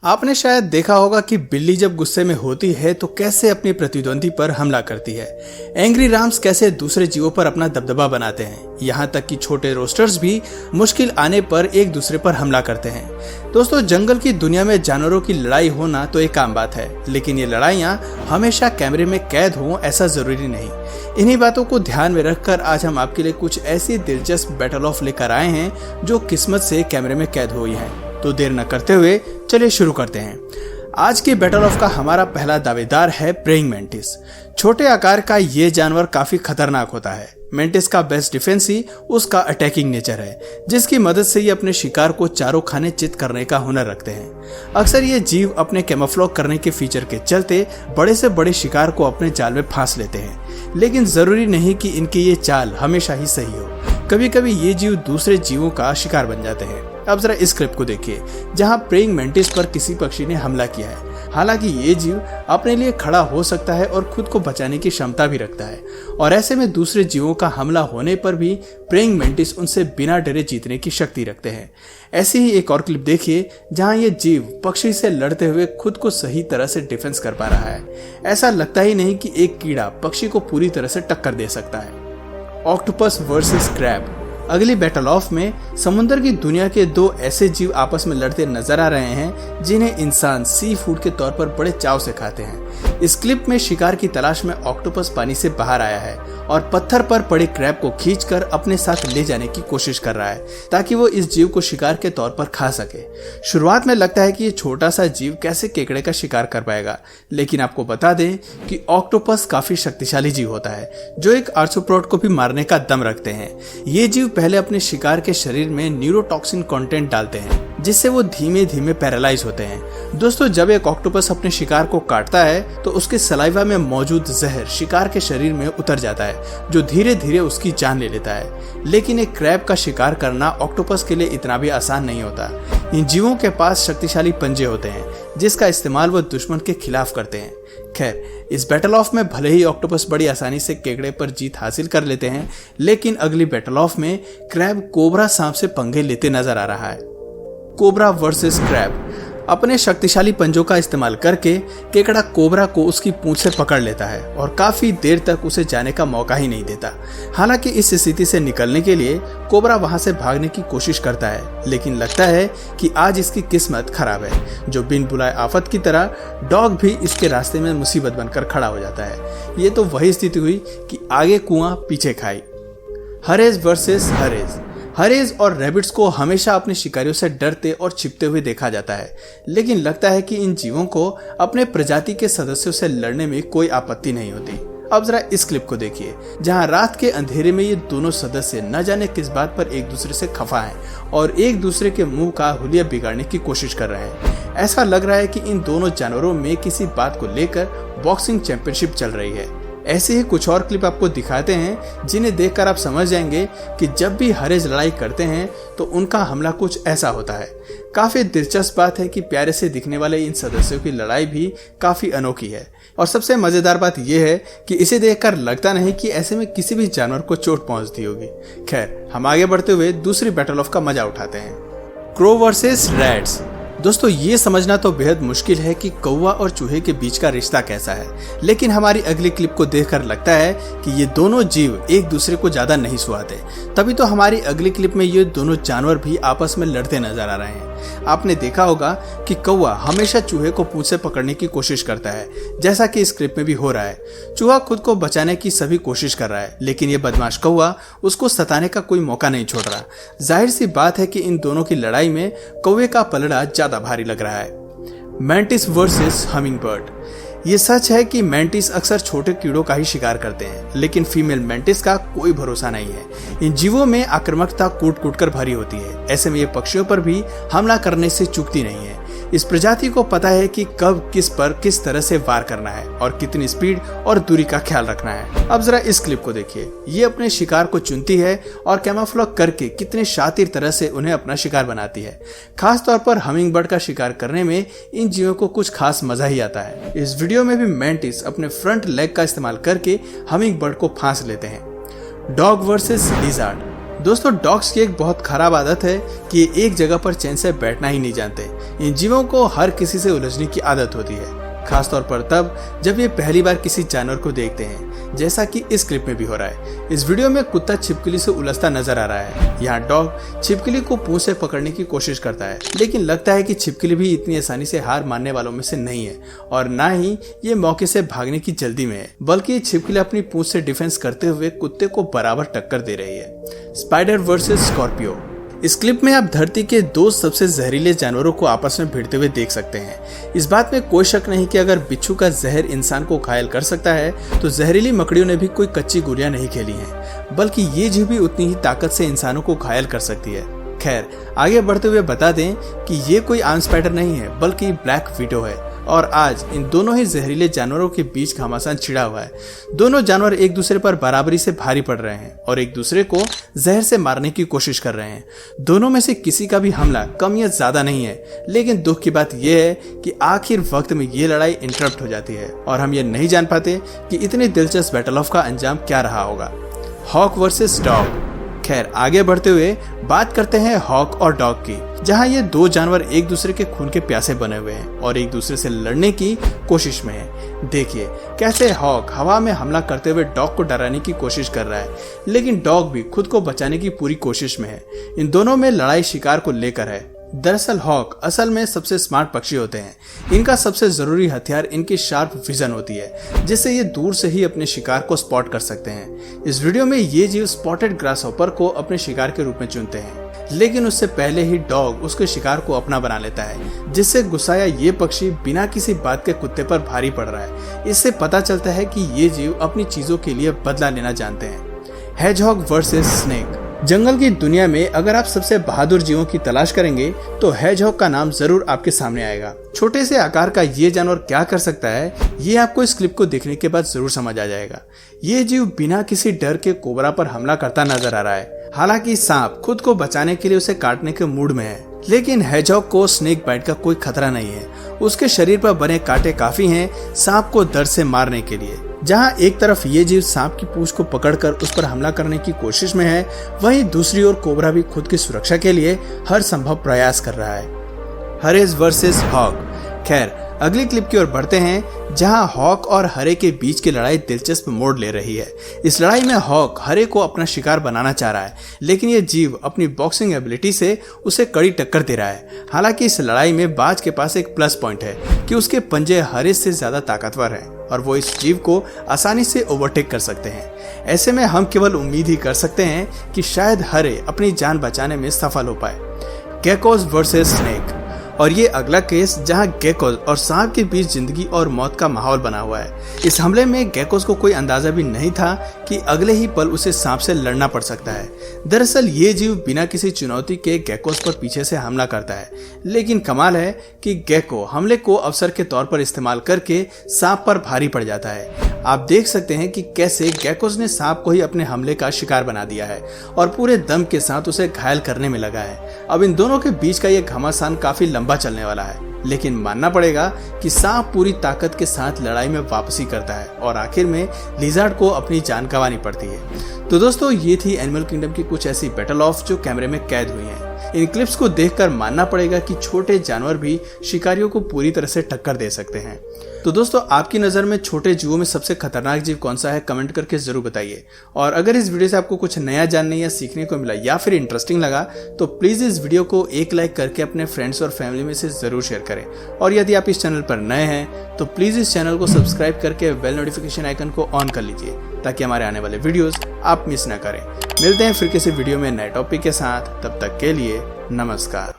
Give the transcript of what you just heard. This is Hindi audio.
आपने शायद देखा होगा कि बिल्ली जब गुस्से में होती है तो कैसे अपने प्रतिद्वंदी पर हमला करती है। एंग्री राम्स कैसे दूसरे जीवों पर अपना दबदबा बनाते हैं, यहाँ तक कि छोटे रोस्टर्स भी मुश्किल आने पर एक दूसरे पर हमला करते हैं। दोस्तों, जंगल की दुनिया में जानवरों की लड़ाई होना तो एक आम बात है, लेकिन ये लड़ाइयाँ हमेशा कैमरे में कैद हों ऐसा जरूरी नहीं। इन्हीं बातों को ध्यान में रखकर आज हम आपके लिए कुछ ऐसी दिलचस्प बैटल ऑफ लेकर आए हैं जो किस्मत से कैमरे में कैद हुई हैं। तो देर न करते हुए चलिए शुरू करते हैं। आज की बैटल ऑफ का हमारा पहला दावेदार है प्रेइंग मैंटिस। छोटे आकार का ये जानवर काफी खतरनाक होता है। मैंटिस का बेस्ट डिफेंस ही उसका अटैकिंग नेचर है, जिसकी मदद से ये अपने शिकार को चारों खाने चित करने का हुनर रखते हैं। अक्सर ये जीव अपने कैमोफ्लेज करने के फीचर के चलते बड़े से बड़े शिकार को अपने जाल में फांस लेते हैं, लेकिन जरूरी नहीं कि इनकी ये चाल हमेशा ही सही हो। कभी कभी ये जीव दूसरे जीवों का शिकार बन जाते हैं। अब जरा इस क्लिप को देखिए, जहां प्रेइंग मैंटिस पर किसी पक्षी ने हमला किया है। हालांकि ये जीव अपने लिए खड़ा हो सकता है और खुद को बचाने की क्षमता भी रखता है, और ऐसे में दूसरे जीवों का हमला होने पर भी प्रेइंग मैंटिस उनसे बिना डरे जीतने की शक्ति रखते हैं। ऐसी ही एक और क्लिप देखिए, जहां ये जीव पक्षी से लड़ते हुए खुद को सही तरह से डिफेंस कर पा रहा है। ऐसा लगता ही नहीं कि एक कीड़ा पक्षी को पूरी तरह से टक्कर दे सकता है। Octopus versus crab. अगली बैटल ऑफ में समुद्र की दुनिया के दो ऐसे जीव आपस में लड़ते नजर आ रहे हैं जिन्हें इंसान सी फूड के तौर पर बड़े चाव से खाते हैं। इस क्लिप में शिकार की तलाश में ऑक्टोपस पानी से बाहर आया है और पत्थर पर पड़े क्रैब को खींचकर अपने साथ ले जाने की कोशिश कर रहा है ताकि वो इस जीव को शिकार के तौर पर खा सके। शुरुआत में लगता है कि ये छोटा सा जीव कैसे केकड़े का शिकार कर पाएगा, लेकिन आपको बता दें कि ऑक्टोपस काफी शक्तिशाली जीव होता है जो एक आर्थ्रोपोड को भी मारने का दम रखते हैं। ये जीव पहले अपने शिकार के शरीर में न्यूरोटॉक्सिन कंटेंट डालते हैं, जिससे वो धीमे धीमे पैरालाइज होते हैं। दोस्तों, जब एक ऑक्टोपस अपने शिकार को काटता है तो उसके सलाइवा में मौजूद जहर शिकार के शरीर में उतर जाता है, जो धीरे धीरे उसकी जान ले लेता है। लेकिन एक क्रैब का शिकार करना ऑक्टोपस के लिए इतना भी आसान नहीं होता। इन जीवों के पास शक्तिशाली पंजे होते हैं, जिसका इस्तेमाल वो दुश्मन के खिलाफ करते हैं। खैर, इस बैटल ऑफ में भले ही ऑक्टोपस बड़ी आसानी से केकड़े पर जीत हासिल कर लेते हैं, लेकिन अगली बैटल ऑफ में क्रैब कोबरा सांप से पंगे लेते नजर आ रहा है। Cobra versus crab. अपने शक्तिशाली पंजों का इस्तेमाल करके केकड़ा कोबरा को उसकी पूंछ से पकड़ लेता है और काफी देर तक उसे जाने का मौका ही नहीं देता। हालांकि इस स्थिति से निकलने के लिए कोबरा वहां से भागने की कोशिश करता है, लेकिन लगता है कि आज इसकी किस्मत खराब है, जो बिन बुलाए आफत की तरह डॉग भी इसके रास्ते में मुसीबत बनकर खड़ा हो जाता है। ये तो वही स्थिति हुई कि आगे कुआं पीछे खाई। हरेज वर्सेस हरेज। हरेज और रैबिट्स को हमेशा अपने शिकारियों से डरते और छिपते हुए देखा जाता है, लेकिन लगता है कि इन जीवों को अपने प्रजाति के सदस्यों से लड़ने में कोई आपत्ति नहीं होती। अब जरा इस क्लिप को देखिए, जहां रात के अंधेरे में ये दोनों सदस्य न जाने किस बात पर एक दूसरे से खफा हैं और एक दूसरे के मुंह का हुलिया बिगाड़ने की कोशिश कर रहे हैं। ऐसा लग रहा है कि इन दोनों जानवरों में किसी बात को लेकर बॉक्सिंग चैंपियनशिप चल रही है। ऐसे ही कुछ और क्लिप आपको दिखाते हैं जिन्हें देखकर आप समझ जाएंगे कि जब भी हरेज लड़ाई करते हैं तो उनका हमला कुछ ऐसा होता है। काफी दिलचस्प बात है कि प्यारे से दिखने वाले इन सदस्यों की लड़ाई भी काफी अनोखी है, और सबसे मजेदार बात यह है कि इसे देखकर लगता नहीं कि ऐसे में किसी भी जानवर को चोट पहुंचती होगी। खैर, हम आगे बढ़ते हुए दूसरी बैटल ऑफ का मजा उठाते हैं। Crow versus rats. दोस्तों, ये समझना तो बेहद मुश्किल है कि कौवा और चूहे के बीच का रिश्ता कैसा है, लेकिन हमारी अगली क्लिप को देखकर लगता है कि ये दोनों जीव एक दूसरे को ज्यादा नहीं सुहाते। तभी तो हमारी अगली क्लिप में ये दोनों जानवर भी आपस में लड़ते नजर आ रहे हैं। आपने देखा होगा कि कौवा हमेशा चूहे को पूंछ से पकड़ने की कोशिश करता है, जैसा कि इस क्लिप में भी हो रहा है। चूहा खुद को बचाने की सभी कोशिश कर रहा है, लेकिन ये बदमाश कौवा उसको सताने का कोई मौका नहीं छोड़ रहा। जाहिर सी बात है कि इन दोनों की लड़ाई में कौवे का पलड़ा ज्यादा भारी लग रहा है। Mantis versus hummingbird. ये सच है कि मैंटिस अक्सर छोटे कीड़ों का ही शिकार करते हैं, लेकिन फीमेल मैंटिस का कोई भरोसा नहीं है। इन जीवों में आक्रामकता कूट कूट कर भरी होती है। ऐसे में ये पक्षियों पर भी हमला करने से चूकती नहीं है। इस प्रजाति को पता है कि कब किस पर किस तरह से वार करना है और कितनी स्पीड और दूरी का ख्याल रखना है। अब जरा इस क्लिप को देखिए, ये अपने शिकार को चुनती है और कैमोफ्लेज करके कितने शातिर तरह से उन्हें अपना शिकार बनाती है। खास तौर पर हमिंगबर्ड का शिकार करने में इन जीवों को कुछ खास मजा ही आता है। इस वीडियो में भी मैंटिस अपने फ्रंट लेग का इस्तेमाल करके हमिंगबर्ड को फांस लेते हैं। Dog versus lizard. दोस्तों, डॉग्स की एक बहुत खराब आदत है कि ये एक जगह पर चैन से बैठना ही नहीं जानते। इन जीवों को हर किसी से उलझने की आदत होती है, खासतौर पर तब जब ये पहली बार किसी जानवर को देखते हैं, जैसा कि इस क्लिप में भी हो रहा है। इस वीडियो में कुत्ता छिपकली से उलझता नजर आ रहा है। यहाँ डॉग छिपकली को पूंछ से पकड़ने की कोशिश करता है, लेकिन लगता है कि छिपकली भी इतनी आसानी से हार मानने वालों में से नहीं है और ना ही ये मौके से भागने की जल्दी में है, बल्कि छिपकली अपनी पूंछ से डिफेंस करते हुए कुत्ते को बराबर टक्कर दे रही है। Spider versus Scorpio. इस क्लिप में आप धरती के दो सबसे जहरीले जानवरों को आपस में भिड़ते हुए देख सकते हैं। इस बात में कोई शक नहीं कि अगर बिच्छू का जहर इंसान को घायल कर सकता है, तो जहरीली मकड़ियों ने भी कोई कच्ची गोलियां नहीं खेली हैं, बल्कि ये जीव भी उतनी ही ताकत से इंसानों को घायल कर सकती है। खैर, आगे बढ़ते हुए बता दें कि ये कोई आम स्पाइडर नहीं है, बल्कि ब्लैक विडो है और आज इन दोनों ही जहरीले जानवरों के बीच घमासान छिड़ा हुआ है। दोनों जानवर एक दूसरे पर बराबरी से भारी पड़ रहे हैं और एक दूसरे को जहर से मारने की कोशिश कर रहे हैं। दोनों में से किसी का भी हमला कम या ज्यादा नहीं है, लेकिन दुख की बात यह है कि आखिर वक्त में ये लड़ाई इंटरप्ट हो जाती है और हम ये नहीं जान पाते कि इतने दिलचस्प बैटल ऑफ का अंजाम क्या रहा होगा। Hawk versus dog. खैर, आगे बढ़ते हुए बात करते हैं हॉक और डॉग की, जहां ये दो जानवर एक दूसरे के खून के प्यासे बने हुए हैं और एक दूसरे से लड़ने की कोशिश में हैं। देखिए कैसे हॉक हवा में हमला करते हुए डॉग को डराने की कोशिश कर रहा है, लेकिन डॉग भी खुद को बचाने की पूरी कोशिश में है। इन दोनों में लड़ाई शिकार को लेकर है। दरअसल हॉक असल में सबसे स्मार्ट पक्षी होते हैं। इनका सबसे जरूरी हथियार इनकी शार्प विजन होती है, जिससे ये दूर से ही अपने शिकार को स्पॉट कर सकते हैं। इस वीडियो में ये जीव स्पॉटेड ग्रासहॉपर को अपने शिकार के रूप में चुनते हैं, लेकिन उससे पहले ही डॉग उसके शिकार को अपना बना लेता है, जिससे गुस्साया ये पक्षी बिना किसी बात के कुत्ते पर भारी पड़ रहा है। इससे पता चलता है कि ये जीव अपनी चीजों के लिए बदला लेना जानते हैं। Hedgehog versus snake. जंगल की दुनिया में अगर आप सबसे बहादुर जीवों की तलाश करेंगे तो हेजहॉग का नाम जरूर आपके सामने आएगा। छोटे से आकार का ये जानवर क्या कर सकता है, ये आपको इस क्लिप को देखने के बाद जरूर समझ आ जाएगा। ये जीव बिना किसी डर के कोबरा पर हमला करता नजर आ रहा है। हालांकि सांप खुद को बचाने के लिए उसे काटने के मूड में है, लेकिन हेजहॉग को स्नेक बाइट का कोई खतरा नहीं है। उसके शरीर पर बने कांटे काफी हैं सांप को दर्द से मारने के लिए। जहां एक तरफ ये जीव सांप की पूंछ को पकड़कर उस पर हमला करने की कोशिश में है, वहीं दूसरी ओर कोबरा भी खुद की सुरक्षा के लिए हर संभव प्रयास कर रहा है। हरेज वर्सेस हॉक। खैर, अगली क्लिप की ओर बढ़ते हैं, जहां हॉक और हरे के बीच की लड़ाई दिलचस्प मोड़ ले रही है। इस लड़ाई में हॉक हरे को अपना शिकार बनाना चाह रहा है, लेकिन यह जीव अपनी बॉक्सिंग एबिलिटी से उसे कड़ी टक्कर दे रहा है। हालांकि इस लड़ाई में बाज के पास एक प्लस पॉइंट है कि उसके पंजे हरे से ज्यादा ताकतवर हैं और वो इस जीव को आसानी से ओवरटेक कर सकते हैं। ऐसे में हम केवल उम्मीद ही कर सकते हैं कि शायद हरे अपनी जान बचाने में सफल हो पाए। Geckos versus snake. और ये अगला केस जहां गेकोस और सांप के बीच जिंदगी और मौत का माहौल बना हुआ है। इस हमले में गेकोस को कोई अंदाजा भी नहीं था कि अगले ही पल उसे सांप से लड़ना पड़ सकता है। दरअसल ये जीव बिना किसी चुनौती के गेकोस पर पीछे से हमला करता है, लेकिन कमाल है कि गेको हमले को अवसर के तौर पर इस्तेमाल करके सांप पर भारी पड़ जाता है। आप देख सकते हैं कि कैसे गेकोस ने सांप को ही अपने हमले का शिकार बना दिया है और पूरे दम के साथ उसे घायल करने में लगा है। अब इन दोनों के बीच का ये घमासान काफी लंबा चलने वाला है, लेकिन मानना पड़ेगा कि सांप पूरी ताकत के साथ लड़ाई में वापसी करता है और आखिर में लिजार्ड को अपनी जान गंवानी पड़ती है। तो दोस्तों, ये थी एनिमल किंगडम की कुछ ऐसी बैटल ऑफ जो कैमरे में कैद हुई हैं। इन क्लिप्स को देखकर मानना पड़ेगा कि छोटे जानवर भी शिकारियों को पूरी तरह से टक्कर दे सकते हैं। तो दोस्तों, आपकी नज़र में छोटे जीवों में सबसे खतरनाक जीव कौन सा है, कमेंट करके जरूर बताइए। और अगर इस वीडियो से आपको कुछ नया जानने या सीखने को मिला या फिर इंटरेस्टिंग लगा, तो प्लीज़ इस वीडियो को एक लाइक करके अपने फ्रेंड्स और फैमिली में से ज़रूर शेयर करें। और यदि आप इस चैनल पर नए हैं तो प्लीज़ इस चैनल को सब्सक्राइब करके बेल नोटिफिकेशन आइकन को ऑन कर लीजिए, ताकि हमारे आने वाले वीडियोज़ आप मिस ना करें। मिलते हैं फिर किसी वीडियो में नए टॉपिक के साथ, तब तक के लिए नमस्कार।